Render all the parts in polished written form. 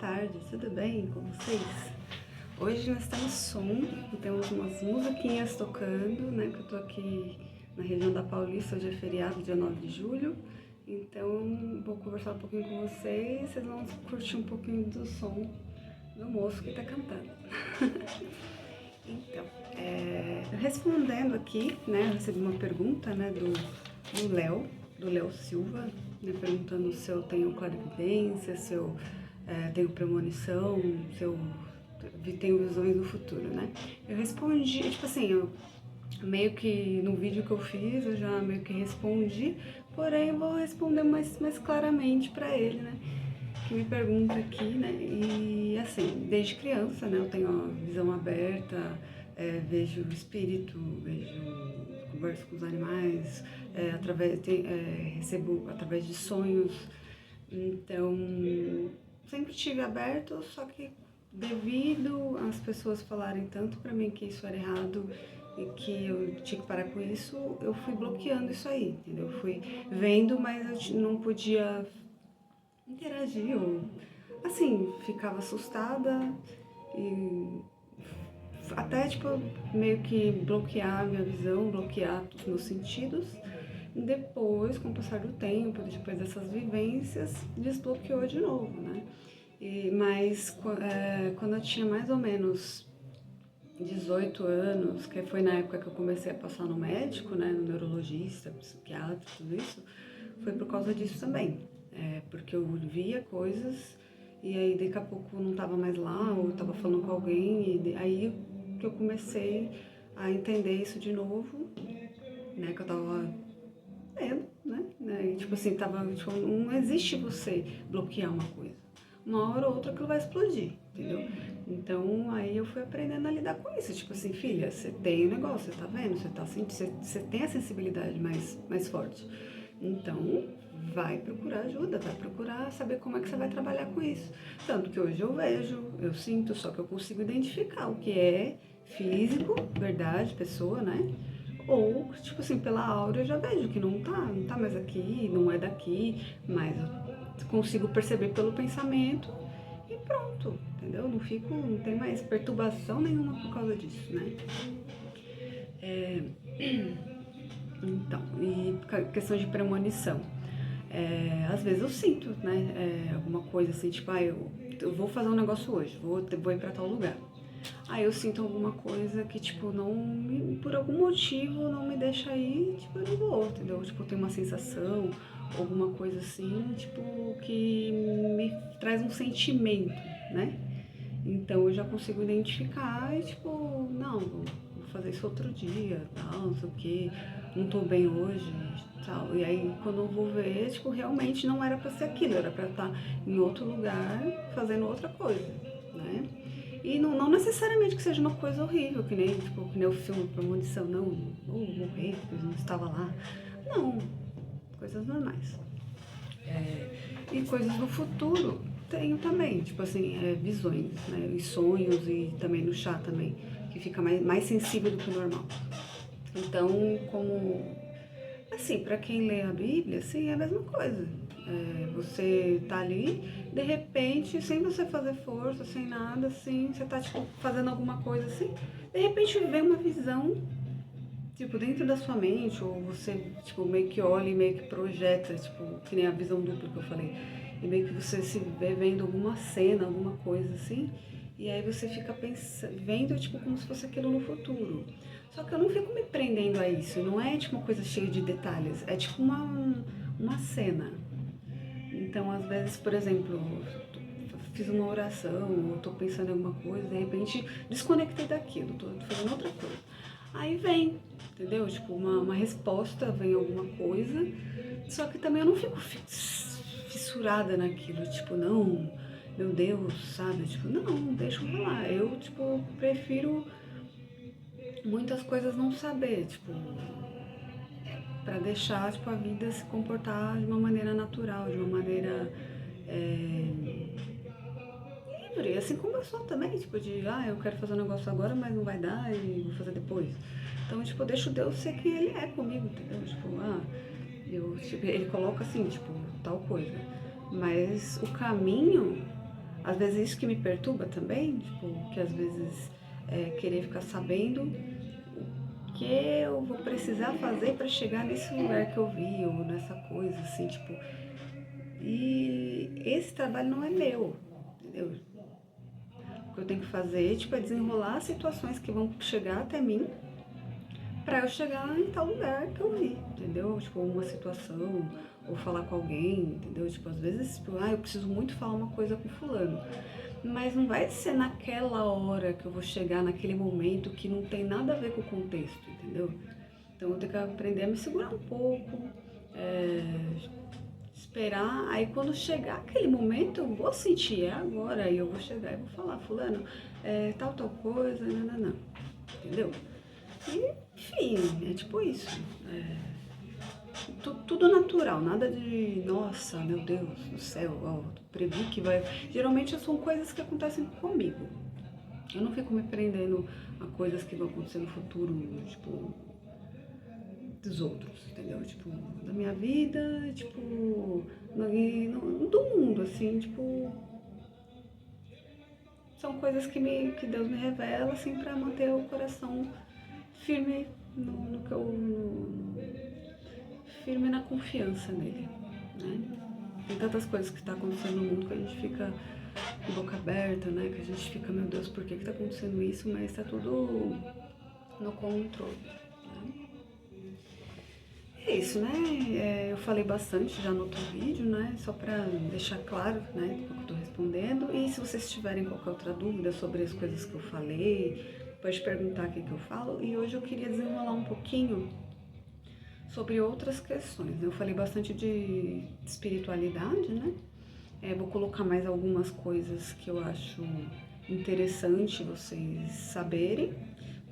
tarde, tudo bem com vocês? Hoje nós temos som, temos umas musiquinhas tocando, né? Que eu tô aqui na região da Paulista, hoje é feriado, dia 9 de julho. Então vou conversar um pouquinho com vocês, vocês vão curtir um pouquinho do som do moço que tá cantando. Então, respondendo aqui, né? Eu recebi uma pergunta, né, do Léo Silva, né, perguntando se eu tenho clarividência, se eu tenho premonição, se eu tenho visões do futuro, né? Eu respondi, tipo assim, eu meio que no vídeo que eu fiz, eu já meio que respondi, porém eu vou responder mais claramente pra ele, né? Que me pergunta aqui, né? E assim, desde criança, né? Eu tenho a visão aberta, vejo o espírito, converso com os animais, recebo através de sonhos. Então, sempre tive aberto, só que devido às pessoas falarem tanto pra mim que isso era errado e que eu tinha que parar com isso, eu fui bloqueando isso aí, entendeu? Eu fui vendo, mas eu não podia interagir, ou assim, ficava assustada e até tipo meio que bloquear a minha visão, bloquear os meus sentidos. Depois, com o passar do tempo, depois dessas vivências, desbloqueou de novo, né? Mas quando eu tinha mais ou menos 18 anos, que foi na época que eu comecei a passar no médico, né, no neurologista, psiquiatra, tudo isso, foi por causa disso também. Porque eu via coisas e aí daqui a pouco não tava mais lá, ou eu tava falando com alguém, e aí que eu comecei a entender isso de novo, né, que eu tava vendo, né, e, tipo assim, tipo, não existe você bloquear uma coisa. Uma hora ou outra aquilo vai explodir, entendeu? Então, aí eu fui aprendendo a lidar com isso. Tipo assim, filha, você tem o negócio, você tá vendo? Você tá sentindo, você tem a sensibilidade mais forte. Então, vai procurar ajuda, vai procurar saber como é que você vai trabalhar com isso. Tanto que hoje eu vejo, eu sinto, só que eu consigo identificar o que é físico, verdade, pessoa, né? Ou, tipo assim, pela aura eu já vejo que não tá mais aqui, não é daqui, mas eu consigo perceber pelo pensamento e pronto, entendeu? Não tem mais perturbação nenhuma por causa disso, né? Então, e questão de premonição. Às vezes eu sinto, né, alguma coisa assim, tipo, eu vou fazer um negócio hoje, vou ir pra tal lugar. Aí eu sinto alguma coisa que, tipo, por algum motivo não me deixa ir, tipo, eu não vou, entendeu? Tipo, tem uma sensação, alguma coisa assim, tipo, que me traz um sentimento, né? Então eu já consigo identificar e, tipo, não, vou fazer isso outro dia, tal, não sei o quê, não tô bem hoje, tal. E aí quando eu vou ver, tipo, realmente não era pra ser aquilo, era pra estar em outro lugar fazendo outra coisa, né? E não necessariamente que seja uma coisa horrível, que nem o filme Premonição, não, ou morrer, porque eu não estava lá. Não, coisas normais. E coisas do futuro tenho também, tipo assim, visões, né? E sonhos e também no chá também, que fica mais sensível do que o normal. Então, assim, para quem lê a Bíblia, assim, é a mesma coisa. Você tá ali, de repente, sem você fazer força, sem nada, assim, você tá, tipo, fazendo alguma coisa assim, de repente vem uma visão, tipo, dentro da sua mente, ou você, tipo, meio que olha e meio que projeta, tipo, que nem a visão dupla que eu falei, e meio que você se vê vendo alguma cena, alguma coisa assim, e aí você fica pensando, vendo, tipo, como se fosse aquilo no futuro. Só que eu não fico me prendendo a isso, não é, tipo, uma coisa cheia de detalhes, é tipo uma cena. Então, às vezes, por exemplo, fiz uma oração, ou tô pensando em alguma coisa, de repente desconectei daquilo, tô fazendo outra coisa. Aí vem, entendeu? Tipo, uma resposta, vem alguma coisa, só que também eu não fico fissurada naquilo, tipo, não, meu Deus, sabe? Tipo, não, deixa eu rolar. Eu, tipo, prefiro muitas coisas não saber, tipo, para deixar, tipo, a vida se comportar de uma maneira natural, de uma maneira livre, assim como eu sou também, tipo, eu quero fazer um negócio agora, mas não vai dar e vou fazer depois. Então, tipo, eu deixo Deus ser quem Ele é comigo, entendeu? Tipo, tipo, Ele coloca assim, tipo, tal coisa. Mas o caminho, às vezes isso que me perturba também, tipo, que às vezes querer ficar sabendo o que eu vou precisar fazer para chegar nesse lugar que eu vi, ou nessa coisa, assim, tipo. E esse trabalho não é meu, entendeu? O que eu tenho que fazer, tipo, é desenrolar situações que vão chegar até mim para eu chegar em tal lugar que eu vi, entendeu? Tipo, uma situação, ou falar com alguém, entendeu? Tipo, às vezes, tipo, eu preciso muito falar uma coisa com fulano, mas não vai ser naquela hora que eu vou chegar, naquele momento que não tem nada a ver com o contexto, entendeu? Então eu tenho que aprender a me segurar um pouco, esperar, aí quando chegar aquele momento eu vou sentir, é agora, aí eu vou chegar e vou falar, fulano, tal coisa, não, entendeu? E, enfim, é tipo isso. Tudo natural, nada de, nossa, meu Deus do céu, ó, previ que vai. Geralmente são coisas que acontecem comigo. Eu não fico me prendendo a coisas que vão acontecer no futuro, tipo, dos outros, entendeu? Tipo, da minha vida, tipo, do mundo, assim, tipo. São coisas que Deus me revela, assim, pra manter o coração firme no que eu. Firme na confiança nele, né? Tem tantas coisas que tá acontecendo no mundo que a gente fica de boca aberta, né? Que a gente fica, meu Deus, por que tá acontecendo isso? Mas tá tudo no controle, né? É isso, né? Eu falei bastante já no outro vídeo, né? Só pra deixar claro, né? O que eu tô respondendo. E se vocês tiverem qualquer outra dúvida sobre as coisas que eu falei, pode perguntar aqui que eu falo. E hoje eu queria desenrolar um pouquinho sobre outras questões. Eu falei bastante de espiritualidade, né? Vou colocar mais algumas coisas que eu acho interessante vocês saberem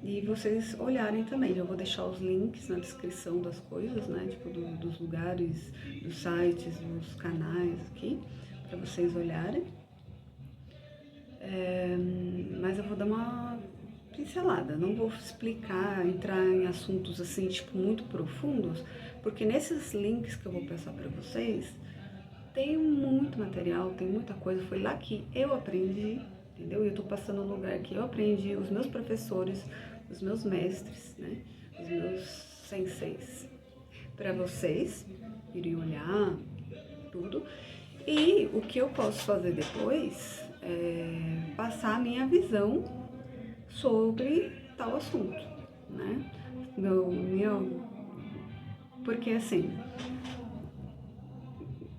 e vocês olharem também. Já vou deixar os links na descrição das coisas, né? Tipo, dos lugares, dos sites, dos canais aqui, para vocês olharem. Mas eu vou dar uma pincelada, não vou explicar, entrar em assuntos assim, tipo, muito profundos, porque nesses links que eu vou passar para vocês, tem muito material, tem muita coisa, foi lá que eu aprendi, entendeu? E eu tô passando no lugar que eu aprendi, os meus professores, os meus mestres, né? Os meus senseis, para vocês irem olhar tudo. E o que eu posso fazer depois é passar a minha visão sobre tal assunto, né? Porque assim,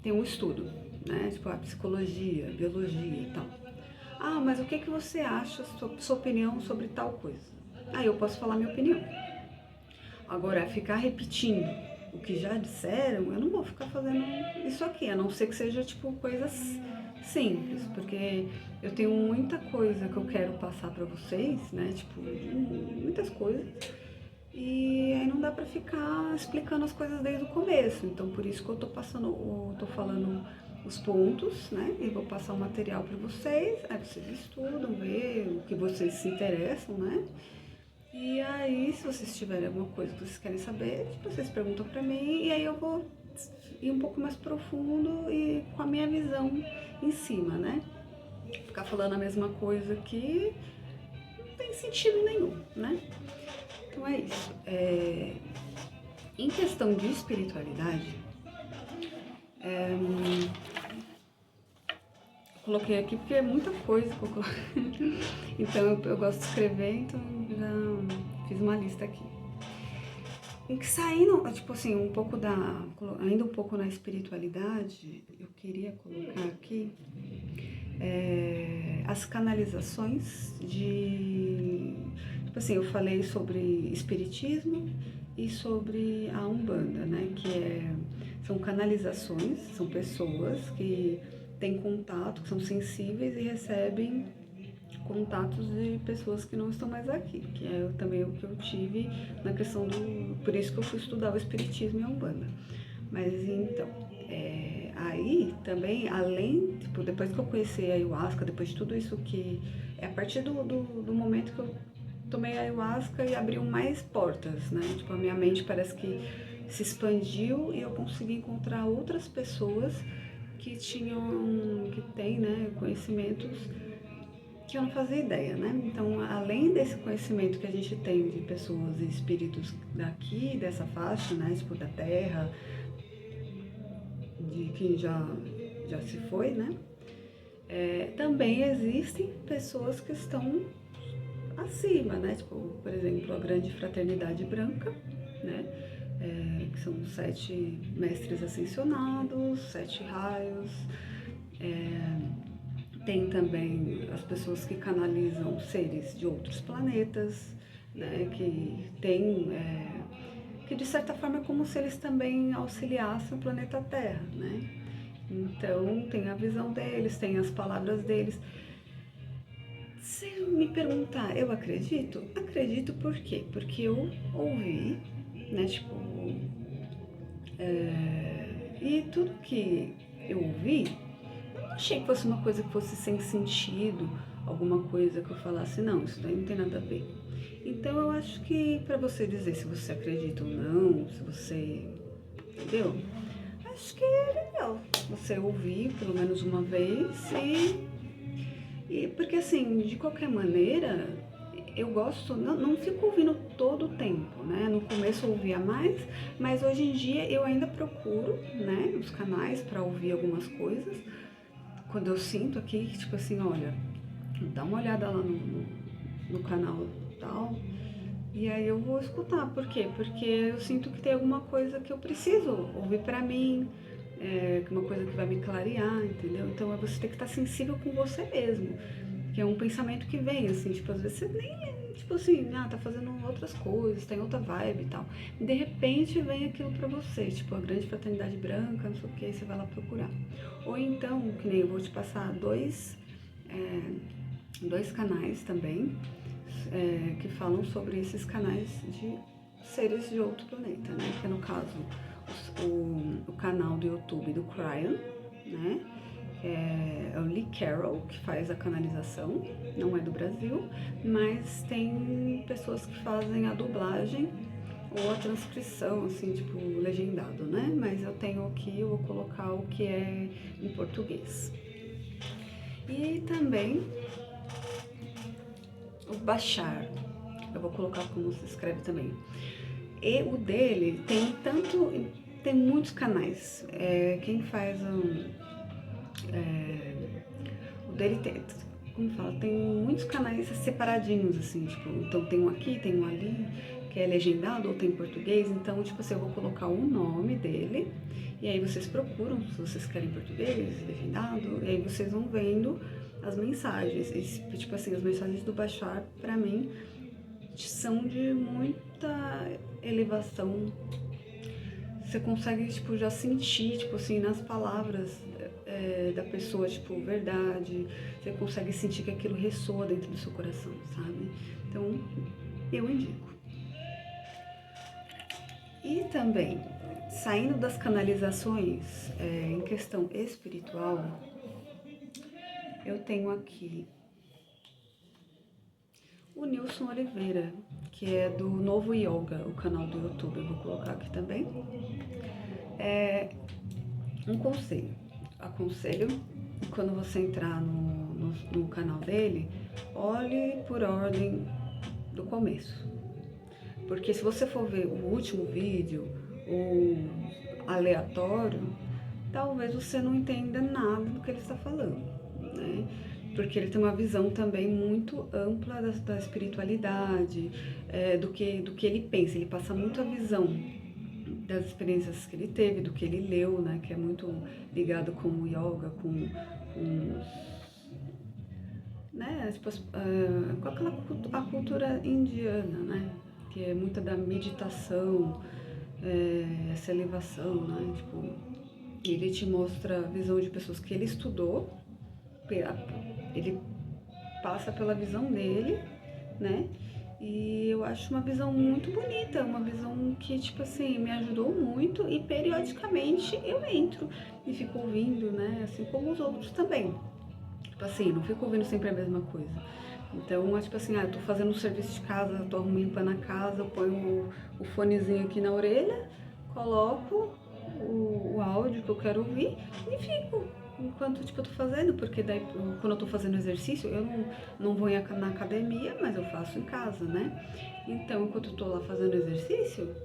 tem um estudo, né? Tipo a psicologia, biologia e tal. Ah, mas o que você acha, sua opinião sobre tal coisa? Aí eu posso falar minha opinião. Agora, ficar repetindo o que já disseram, eu não vou ficar fazendo isso aqui, a não ser que seja tipo coisas simples, porque eu tenho muita coisa que eu quero passar pra vocês, né? Tipo, muitas coisas. E aí não dá pra ficar explicando as coisas desde o começo. Então por isso que eu tô falando os pontos, né? E vou passar o material pra vocês. Aí vocês estudam, vê o que vocês se interessam, né? E aí, se vocês tiverem alguma coisa que vocês querem saber, tipo, vocês perguntam pra mim e aí eu vou ir um pouco mais profundo e com a minha visão em cima, né? Ficar falando a mesma coisa aqui não tem sentido nenhum, né? Então é isso. Em questão de espiritualidade, coloquei aqui porque é muita coisa que eu coloquei. Então eu gosto de escrever, então já fiz uma lista aqui. Saindo, tipo assim, ainda um pouco na espiritualidade, eu queria colocar aqui as canalizações tipo assim, eu falei sobre espiritismo e sobre a Umbanda, né, são canalizações, são pessoas que têm contato, que são sensíveis e recebem contatos de pessoas que não estão mais aqui, que é também o que eu tive na questão por isso que eu fui estudar o espiritismo e a Umbanda. Mas então, aí também, além, tipo, depois que eu conheci a ayahuasca, depois de tudo isso que, a partir do momento que eu tomei a ayahuasca e abriu mais portas, né, tipo, a minha mente parece que se expandiu e eu consegui encontrar outras pessoas que têm também, né, conhecimentos que eu não fazia ideia, né? Então, além desse conhecimento que a gente tem de pessoas e espíritos daqui, dessa faixa, né, tipo da Terra, de quem já se foi, né? Também existem pessoas que estão acima, né? Tipo, por exemplo, a Grande Fraternidade Branca, né? Que são 7 mestres ascensionados, 7 raios. Tem também as pessoas que canalizam seres de outros planetas, né? Que de certa forma é como se eles também auxiliassem o planeta Terra, né? Então tem a visão deles, tem as palavras deles. Se me perguntar, eu acredito? Acredito por quê? Porque eu ouvi, né, tipo, e tudo que eu ouvi, eu não achei que fosse uma coisa que fosse sem sentido, alguma coisa que eu falasse, não, isso daí não tem nada a ver. Então eu acho que para você dizer se você acredita ou não, se você, entendeu? Acho que é legal você ouvir pelo menos uma vez e porque assim, de qualquer maneira, eu gosto, não fico ouvindo todo o tempo, né? No começo eu ouvia mais, mas hoje em dia eu ainda procuro, né, os canais para ouvir algumas coisas. Quando eu sinto aqui, que, tipo assim, olha, dá uma olhada lá no canal tal, e aí eu vou escutar. Por quê? Porque eu sinto que tem alguma coisa que eu preciso ouvir pra mim, uma coisa que vai me clarear, entendeu? Então você tem que estar sensível com você mesmo, que é um pensamento que vem, assim, tipo, às vezes você nem, tipo assim, tá fazendo outras coisas, tem outra vibe e tal. E de repente vem aquilo pra você, tipo, a Grande Fraternidade Branca, não sei o que, você vai lá procurar. Ou então, que nem eu vou te passar dois canais também, que falam sobre esses canais de seres de outro planeta, né? Que é no caso o canal do YouTube do Cryon, né? É o Lee Carroll que faz a canalização, não é do Brasil, mas tem pessoas que fazem a dublagem ou a transcrição, assim, tipo, legendado, né? Mas eu tenho aqui, eu vou colocar o que é em português. E também o Bashar, eu vou colocar como se escreve também. E o dele tem muitos canais. Quem faz o dele tem, como fala, tem muitos canais separadinhos, assim, tipo, então tem um aqui, tem um ali, que é legendado ou tem em português, então, tipo assim, eu vou colocar o nome dele, e aí vocês procuram, se vocês querem português, legendado, e aí vocês vão vendo as mensagens, e, tipo assim, as mensagens do Bashar, pra mim, são de muita elevação. Você consegue, tipo, já sentir, tipo assim, nas palavras da pessoa, tipo, verdade. Você consegue sentir que aquilo ressoa dentro do seu coração, sabe? Então, eu indico. E também, saindo das canalizações em questão espiritual, eu tenho aqui o Nilson Oliveira, que é do Novo Yoga, o canal do YouTube, eu vou colocar aqui também. Um conselho. Aconselho, quando você entrar no canal dele, olhe por ordem do começo. Porque se você for ver o último vídeo, ou aleatório, talvez você não entenda nada do que ele está falando, né? Porque ele tem uma visão também muito ampla da espiritualidade, do que ele pensa. Ele passa muito a visão das experiências que ele teve, do que ele leu, né? Que é muito ligado com o yoga, com né? Tipo, com a cultura indiana, né? Que é muita da meditação, essa elevação, né? Tipo, ele te mostra a visão de pessoas que ele estudou, ele passa pela visão dele, né? E eu acho uma visão muito bonita, uma visão que, tipo assim, me ajudou muito e periodicamente eu entro e fico ouvindo, né? Assim como os outros também. Tipo assim, não fico ouvindo sempre a mesma coisa. Então, é tipo assim, eu tô fazendo um serviço de casa, tô limpando a casa, eu ponho o fonezinho aqui na orelha, coloco o áudio que eu quero ouvir e fico. enquanto, tipo, eu tô fazendo, porque daí, quando eu tô fazendo exercício, eu não vou na academia, mas eu faço em casa, né? Então, enquanto eu tô lá fazendo exercício,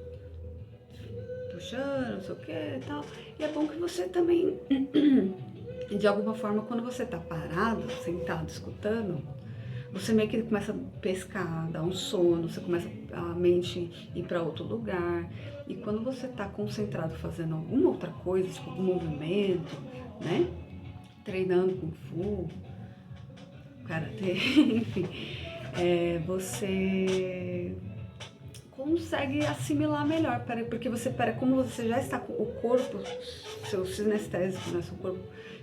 puxando, não sei o que e tal, e é bom que você também, de alguma forma, quando você tá parado, sentado, escutando, você meio que começa a pescar, dar um sono, você começa a mente ir para outro lugar. E quando você está concentrado fazendo alguma outra coisa, tipo algum movimento, né? Treinando Kung Fu, Karatê, enfim, você consegue assimilar melhor, porque como você já está com o corpo, seu sinestésico, né, seu corpo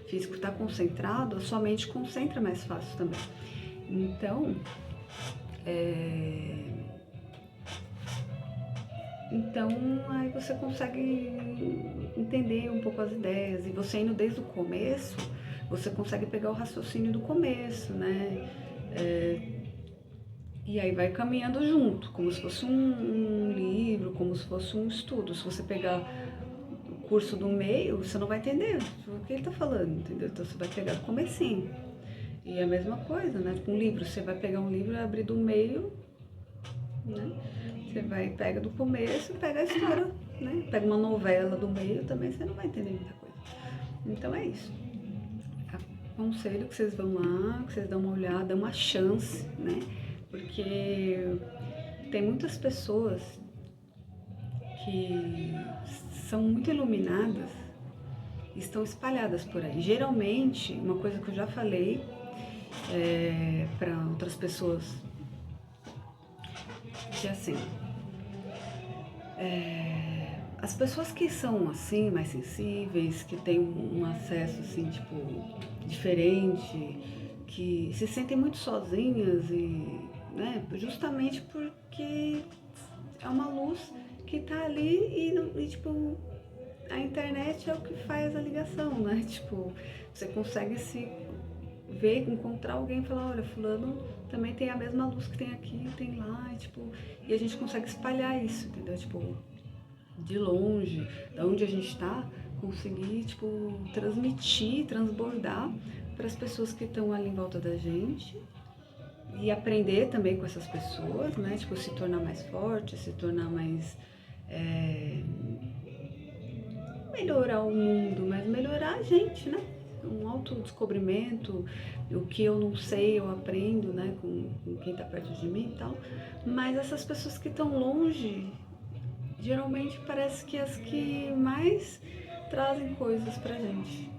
físico está concentrado, a sua mente concentra mais fácil também. Então, então aí você consegue entender um pouco as ideias, e você indo desde o começo, você consegue pegar o raciocínio do começo, né? E aí vai caminhando junto, como se fosse um livro, como se fosse um estudo. Se você pegar o curso do meio, você não vai entender o que ele está falando, entendeu? Então você vai pegar o comecinho. E é a mesma coisa, né? Tipo um livro, você vai pegar um livro e abrir do meio, né? Você vai, pega do começo, pega a história, né? Pega uma novela do meio também, você não vai entender muita coisa. Então é isso. Aconselho que vocês vão lá, que vocês dão uma olhada, uma chance, né? Porque tem muitas pessoas que são muito iluminadas e estão espalhadas por aí. Geralmente, uma coisa que eu já falei para outras pessoas, que é assim, as pessoas que são assim, mais sensíveis, que têm um acesso assim, tipo, diferente, que se sentem muito sozinhas e, né, justamente porque é uma luz que tá ali e tipo, a internet é o que faz a ligação, né? Tipo, você consegue se ver, encontrar alguém e falar, olha, fulano também tem a mesma luz que tem aqui, tem lá, e tipo, e a gente consegue espalhar isso, entendeu? Tipo, de longe, da onde a gente está, conseguir, tipo, transmitir, transbordar para as pessoas que estão ali em volta da gente e aprender também com essas pessoas, né? Tipo, se tornar mais forte, se tornar mais melhorar o mundo, mas melhorar a gente, né? Um autodescobrimento, o que eu não sei eu aprendo, né, com quem está perto de mim e tal. Mas essas pessoas que estão longe, geralmente parece que as que mais trazem coisas pra gente.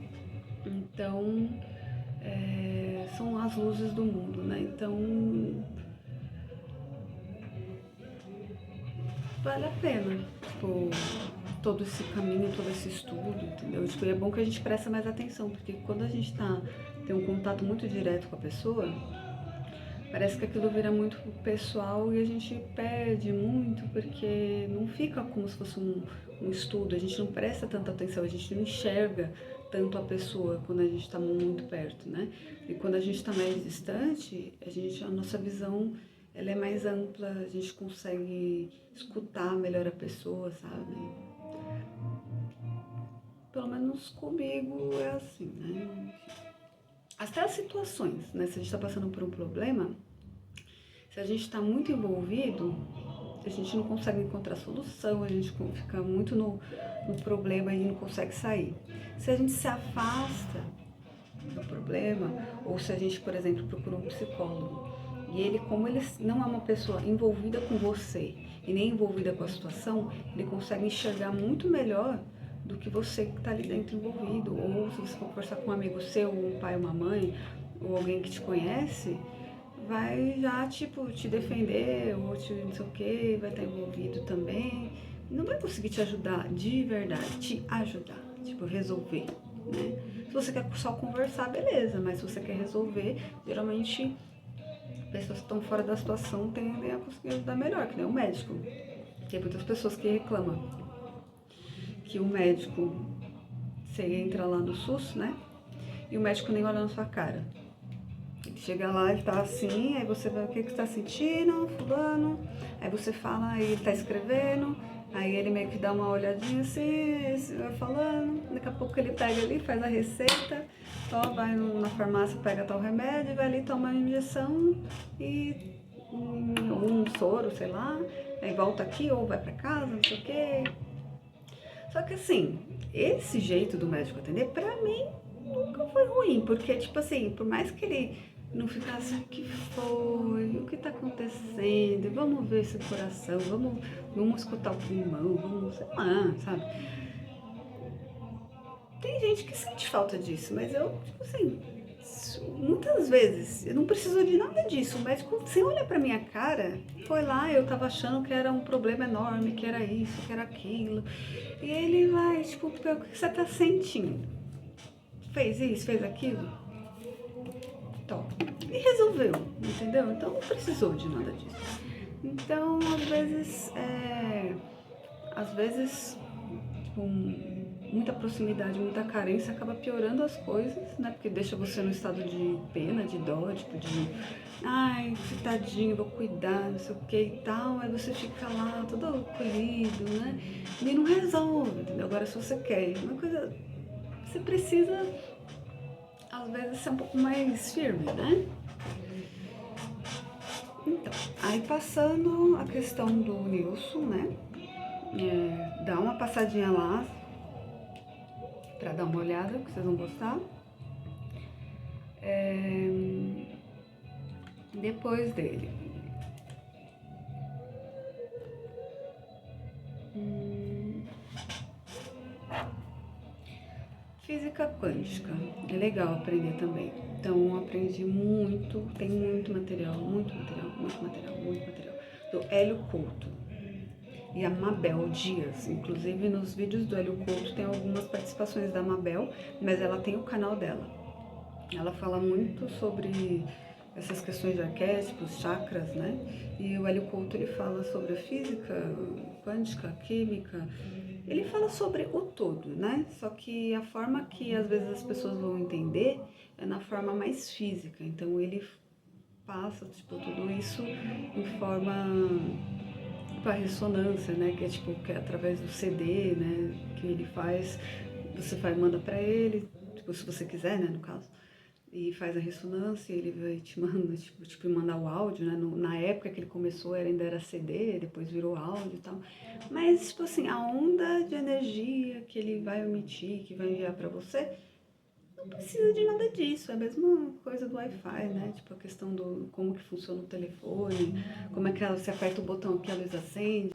Então, são as luzes do mundo, né? Então, vale a pena, tipo, todo esse caminho, todo esse estudo, entendeu? Tipo, e é bom que a gente preste mais atenção, porque quando a gente tem um contato muito direto com a pessoa, parece que aquilo vira muito pessoal e a gente perde muito, porque não fica como se fosse um estudo, a gente não presta tanta atenção, a gente não enxerga tanto a pessoa quando a gente está muito perto, né? E quando a gente está mais distante, a nossa visão ela é mais ampla, a gente consegue escutar melhor a pessoa, sabe? Pelo menos comigo é assim, né? Até as situações, né? Se a gente está passando por um problema, se a gente está muito envolvido, a gente não consegue encontrar solução, a gente fica muito no problema e não consegue sair. Se a gente se afasta do problema, ou se a gente, por exemplo, procura um psicólogo, e ele, como ele não é uma pessoa envolvida com você e nem envolvida com a situação, ele consegue enxergar muito melhor do que você que está ali dentro envolvido. Ou se você for conversar com um amigo seu, um pai, uma mãe, ou alguém que te conhece, vai já, tipo, te defender, ou te não sei o que, vai estar envolvido também. Não vai conseguir te ajudar de verdade, te ajudar, tipo, resolver, né? Se você quer só conversar, beleza, mas se você quer resolver, geralmente pessoas que estão fora da situação tendem a conseguir ajudar melhor, que nem o médico. Tem muitas pessoas que reclamam que o médico, você entra lá no SUS, né? E o médico nem olha na sua cara. Ele chega lá, ele tá assim, aí você vai, o que você tá sentindo, fulano? Aí você fala, aí ele tá escrevendo, Aí ele meio que dá uma olhadinha assim, vai falando, daqui a pouco ele pega ali, faz a receita, ó, vai na farmácia, pega tal remédio, vai ali, toma uma injeção e um soro, sei lá, aí volta aqui ou vai pra casa, não sei o quê. Só que assim, esse jeito do médico atender, pra mim, nunca foi ruim, porque, tipo assim, por mais que ele não ficasse, o que foi, o que tá acontecendo, vamos ver esse coração, vamos escutar o pulmão, vamos, sei lá, sabe? Tem gente que sente falta disso, mas eu, tipo assim, muitas vezes eu não preciso de nada disso. O médico, sem olhar pra minha cara, foi lá, eu tava achando que era um problema enorme, que era isso, que era aquilo. E ele vai, tipo, o que você tá sentindo? Fez isso, fez aquilo? Top. E resolveu, entendeu? Então não precisou de nada disso. Então, às vezes, com muita proximidade, muita carência, acaba piorando as coisas, né? Porque deixa você no estado de pena, de dó, tipo de, ai, que tadinho, vou cuidar, não sei o que e tal. Aí você fica lá todo acolhido, né? E não resolve, entendeu? Agora, se você quer uma coisa, você precisa, às vezes, ser um pouco mais firme, né? Então, aí passando a questão do Nilson, né? Dá uma passadinha lá pra dar uma olhada, que vocês vão gostar. Depois dele. Física quântica. É legal aprender também. Então, aprendi muito, tem muito material, muito material, muito material, muito material. Do Hélio Couto e a Mabel Dias. Inclusive, nos vídeos do Hélio Couto tem algumas participações da Mabel, mas ela tem o canal dela. Ela fala muito sobre essas questões de arquétipos, chakras, né? E o Hélio Couto, ele fala sobre a física quântica, a química, ele fala sobre o todo, né? Só que a forma que às vezes as pessoas vão entender é na forma mais física. Então ele passa, tipo, tudo isso em forma para ressonância, né? Que é tipo, que é através do CD, né? Que ele faz, você vai, manda para ele, tipo, se você quiser, né? No caso. E faz a ressonância, ele vai te manda, tipo mandar o áudio, né? Na época que ele começou ainda era CD, depois virou áudio e tal. Mas, tipo assim, a onda de energia que ele vai emitir, que vai enviar pra você, não precisa de nada disso. É a mesma coisa do Wi-Fi, né? Tipo, a questão do como que funciona o telefone, como é que você aperta o botão que a luz acende.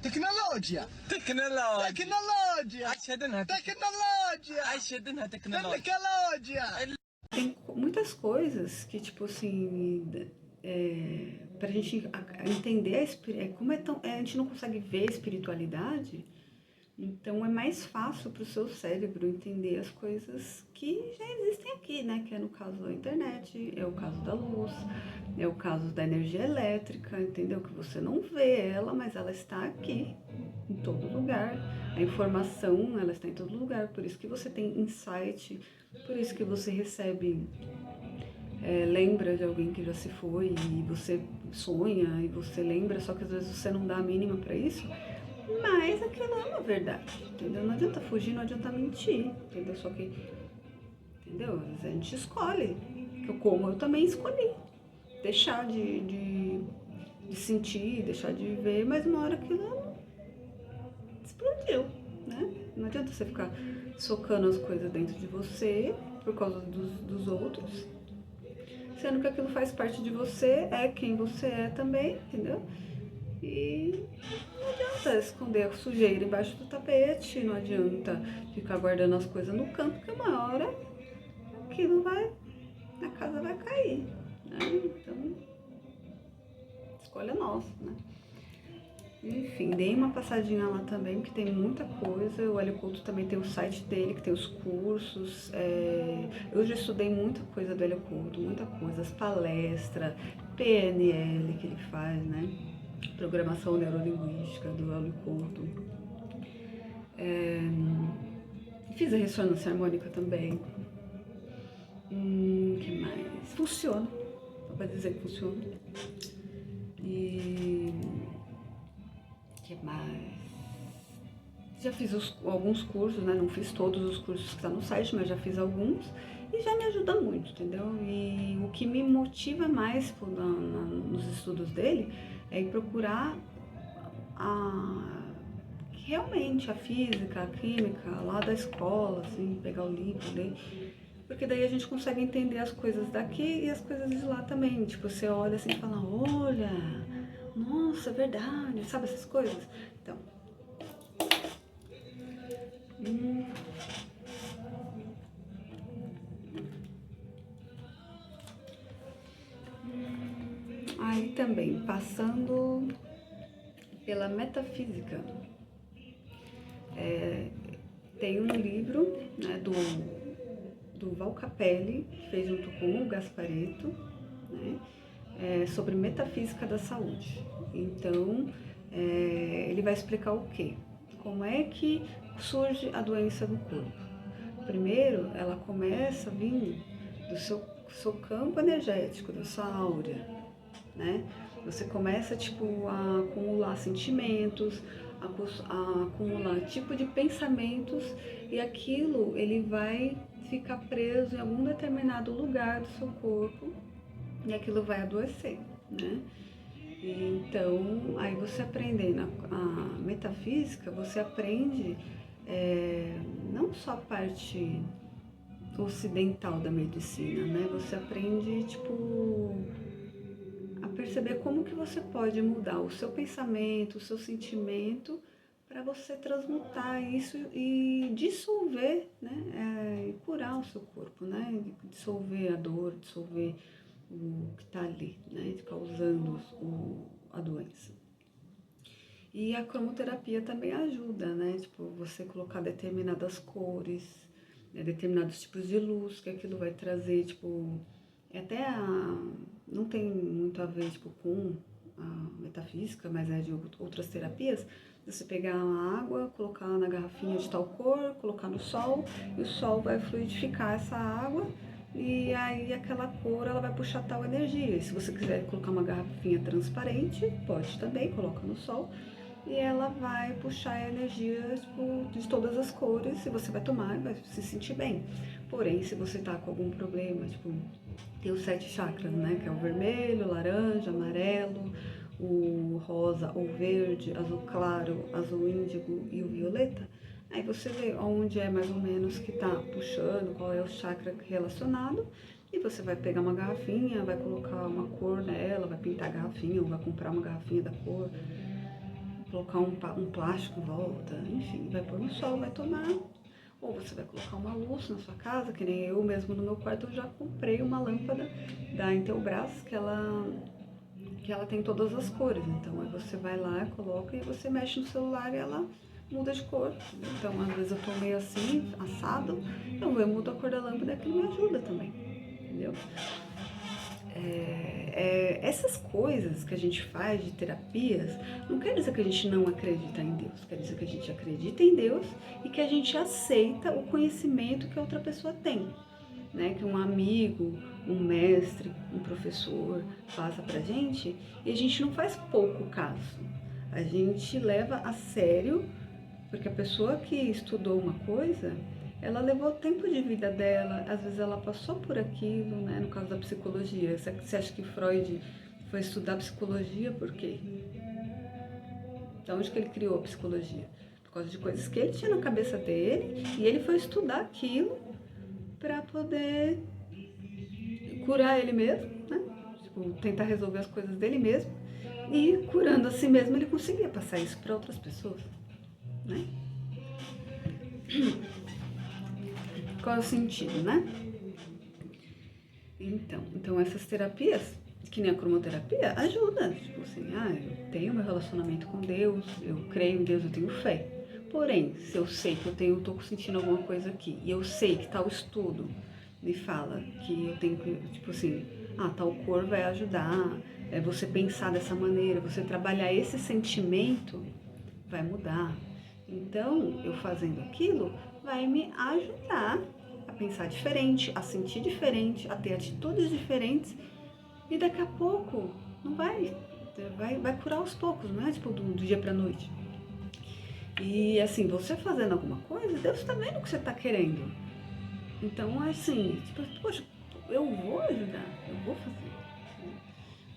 تكنولوجيا تكنولوجيا تكنولوجيا تكنولوجيا تكنولوجيا. Tem muitas coisas que, tipo assim, pra gente entender como a gente não consegue ver a espiritualidade, então é mais fácil pro seu cérebro entender as coisas que já existem aqui, né? Que é no caso da internet, é o caso da luz, é o caso da energia elétrica, entendeu? Que você não vê ela, mas ela está aqui, em todo lugar. A informação, ela está em todo lugar, por isso que você tem insight, por isso que você recebe, lembra de alguém que já se foi e você sonha e você lembra, só que às vezes você não dá a mínima para isso, mas aquilo é uma verdade, entendeu? Não adianta fugir, não adianta mentir, entendeu? Só que, entendeu? Às vezes a gente escolhe, como eu também escolhi, deixar de sentir, deixar de ver, mas uma hora aquilo explodiu, né? Não adianta você ficar socando as coisas dentro de você por causa dos outros, sendo que aquilo faz parte de você, é quem você é também, entendeu? E não adianta esconder a sujeira embaixo do tapete, não adianta ficar guardando as coisas no canto, porque uma hora aquilo vai, a casa vai cair, né? Então, escolha nossa, né? Enfim, dei uma passadinha lá também, que tem muita coisa. O Hélio Couto também tem o site dele, que tem os cursos. Eu já estudei muita coisa do Hélio Couto, muita coisa, as palestras, PNL que ele faz, né? Programação neurolinguística do Hélio Couto. Fiz a ressonância harmônica também. Que mais? Funciona, dá pra dizer que funciona. E que mais? Já fiz alguns cursos, né? Não fiz todos os cursos que estão no site, mas já fiz alguns e já me ajuda muito, entendeu? E o que me motiva mais nos estudos dele é ir procurar realmente a física, a química lá da escola, assim, pegar o livro, ler. Porque daí a gente consegue entender as coisas daqui e as coisas de lá também. Tipo, você olha assim e fala, olha, nossa, é verdade, sabe essas coisas? Então, aí também, passando pela metafísica, tem um livro, né, do Val Capelli, que fez junto com o Gasparetto, né, sobre metafísica da saúde. Então, ele vai explicar o quê? Como é que surge a doença no corpo? Primeiro, ela começa vindo do seu campo energético, da sua áurea, né? Você começa, tipo, a acumular sentimentos, a acumular tipo de pensamentos e aquilo, ele vai ficar preso em algum determinado lugar do seu corpo e aquilo vai adoecer, né? Então, aí você aprendendo a metafísica, você aprende não só a parte ocidental da medicina, né? Você aprende, tipo, a perceber como que você pode mudar o seu pensamento, o seu sentimento, para você transmutar isso e dissolver, né? E curar o seu corpo, né? Dissolver a dor, dissolver o que está ali, né? Causando a doença. E a cromoterapia também ajuda, né? Tipo, você colocar determinadas cores, né? Determinados tipos de luz, que aquilo vai trazer, tipo, não tem muito a ver, tipo, com a metafísica, mas é de outras terapias. Você pegar a água, colocar na garrafinha de tal cor, colocar no sol, e o sol vai fluidificar essa água, e aí aquela cor ela vai puxar tal energia. E se você quiser colocar uma garrafinha transparente, pode também, coloca no sol, e ela vai puxar a energia, tipo, de todas as cores, e você vai tomar e vai se sentir bem. Porém, se você tá com algum problema, tipo, tem os 7 chakras, né, que é o vermelho, laranja, amarelo, o rosa, o verde, azul claro, azul índigo e o violeta. Aí você vê onde é mais ou menos que tá puxando, qual é o chakra relacionado, e você vai pegar uma garrafinha, vai colocar uma cor nela, vai pintar a garrafinha, ou vai comprar uma garrafinha da cor, colocar um plástico em volta, enfim, vai pôr no sol, vai tomar. Ou você vai colocar uma luz na sua casa, que nem eu mesmo no meu quarto, eu já comprei uma lâmpada da Intelbras, que ela tem todas as cores. Então aí você vai lá, coloca e você mexe no celular e ela muda de cor. Então às vezes eu tô meio assim, assado, eu mudo a cor da lâmpada e aquilo me ajuda também, entendeu? Essas coisas que a gente faz de terapias não quer dizer que a gente não acredita em Deus, quer dizer que a gente acredita em Deus e que a gente aceita o conhecimento que a outra pessoa tem, né? Que um amigo, um mestre, um professor passa pra gente e a gente não faz pouco caso, a gente leva a sério, porque a pessoa que estudou uma coisa, ela levou o tempo de vida dela, às vezes ela passou por aquilo, né? No caso da psicologia, você acha que Freud foi estudar psicologia por quê? Então, onde que ele criou a psicologia? Por causa de coisas que ele tinha na cabeça dele, e ele foi estudar aquilo para poder curar ele mesmo, né? Tipo, tentar resolver as coisas dele mesmo, e curando a si mesmo ele conseguia passar isso para outras pessoas, né? Qual é o sentido, né? Então essas terapias, que nem a cromoterapia, ajuda. Tipo assim, eu tenho meu relacionamento com Deus, eu creio em Deus, eu tenho fé. Porém, se eu sei que eu tô sentindo alguma coisa aqui, e eu sei que tal estudo me fala que eu tenho que, tipo assim, tal cor vai ajudar, você pensar dessa maneira, você trabalhar esse sentimento, vai mudar. Então, eu fazendo aquilo vai me ajudar a pensar diferente, a sentir diferente, a ter atitudes diferentes, e daqui a pouco não vai vai curar aos poucos, não é tipo do dia pra noite. E assim, você fazendo alguma coisa, Deus tá vendo o que você tá querendo. Então, assim, tipo, poxa, eu vou ajudar, eu vou fazer.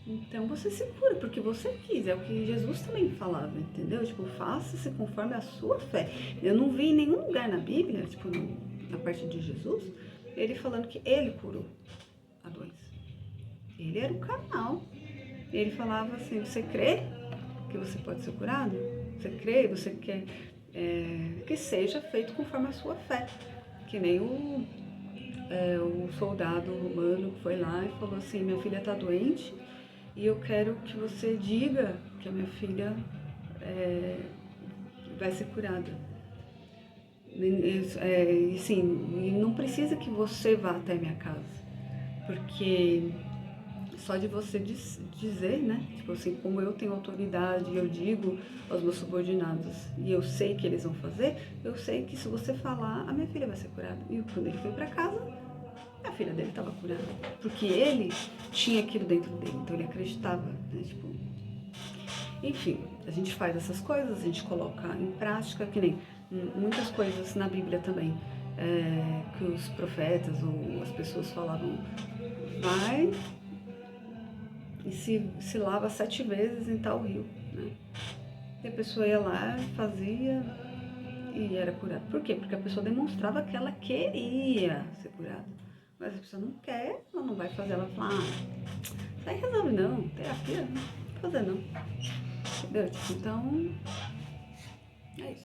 Então você se cura, porque você quis, é o que Jesus também falava, entendeu? Tipo, faça-se conforme a sua fé. Eu não vi em nenhum lugar na Bíblia, tipo, na parte de Jesus, ele falando que ele curou a doença. Ele era o canal. Ele falava assim, você crê que você pode ser curado? Você crê, você quer que seja feito conforme a sua fé. Que nem o soldado romano que foi lá e falou assim, minha filha está doente e eu quero que você diga que a minha filha vai ser curada. E sim, não precisa que você vá até a minha casa, porque só de você dizer, né? Tipo assim, como eu tenho autoridade, eu digo aos meus subordinados e eu sei que eles vão fazer, eu sei que se você falar, a minha filha vai ser curada. E quando ele foi para casa, a filha dele estava curada, porque ele tinha aquilo dentro dele, então ele acreditava, né? Tipo, enfim, a gente faz essas coisas, a gente coloca em prática, que nem muitas coisas na Bíblia também, que os profetas ou as pessoas falavam, vai e se lava 7 vezes em tal rio, né? E a pessoa ia lá, fazia e era curada. Por quê? Porque a pessoa demonstrava que ela queria ser curada. Mas a pessoa não quer, ela não vai fazer, ela fala, isso aí resolve não, terapia, não vou fazer não. Entendeu? Então, é isso.